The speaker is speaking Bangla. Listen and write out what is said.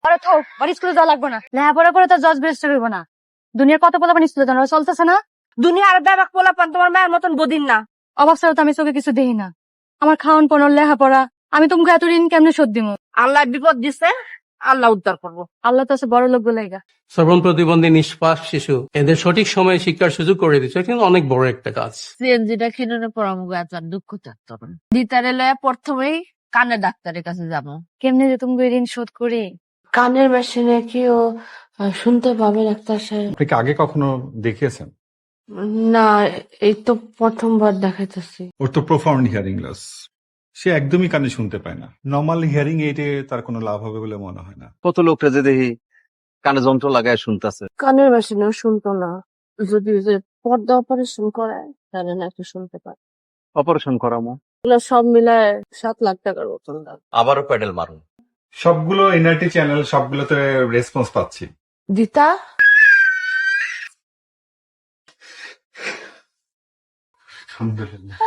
আরে থো বাড়ি স্কুলে যাওয়া লাগবে না, লেখাপড়া করে তো জজ ব্যারিস্টার হইব না। দুনিয়ার কত পোলাপান স্কুলে যাওয়া চলতেছে না। দুনিয়ার ব্যাপক পোলাপান তোমার মায়ের মতন বদিন না। অবস্থাও তো আমি চোখে কিছু দেখি না। আমার খাওয়ান পড়ার লেখাপড়া, আমি তোমাকে এত ঋণ কেমনে শোধ দিব? আল্লাহ বিপদ দিছে, আল্লাহ উদ্ধার করবো। আল্লাহ তো আছে বড় লোক গুলাইগা। শ্রবণ প্রতিবন্ধী নিষ্পাপ শিশু এদের সঠিক সময়ে শিক্ষার সুযোগ করে দিচ্ছে, কিন্তু অনেক বড় একটা কাজ। সিএনজিটা কিনে পড়ামুগো এত আর দুঃখ থাকতো না। দিতারে লয়ে প্রথমেই কানের ডাক্তারের কাছে যাবো। কেমনে যে তুমি ঋণ শোধ করি? কানের মেশিনে কি ও শুনতে পাবে ডাক্তার সাহেব? আপনি কি আগে কখনো দেখিয়েছেন? না, এই তো প্রথমবার দেখাইতেছি। ওর তো প্রফাউন্ড হিয়ারিং লস, সে একদমই কানে শুনতে পায় না। নর্মাল হিয়ারিং এইডে তার কোনো লাভ হবে বলে মনে হয় না। কত লোকটা যে দেখি কানে যন্ত্র লাগায় শুনতেছে। কানের মেশিনেও শুনতো না, যদি ওই যে পর্দা অপারেশন করায় তাহলে নাকি শুনতে পারে। অপারেশন করামো, এগুলো সব মিলায় 7 লাখ টাকার মতন দাম। আবারও প্যাডেল মারুন। সবগুলো এনআরটি চ্যানেল সবগুলোতে রেসপন্স পাচ্ছি। দিতা আলহামদুলিল্লাহ।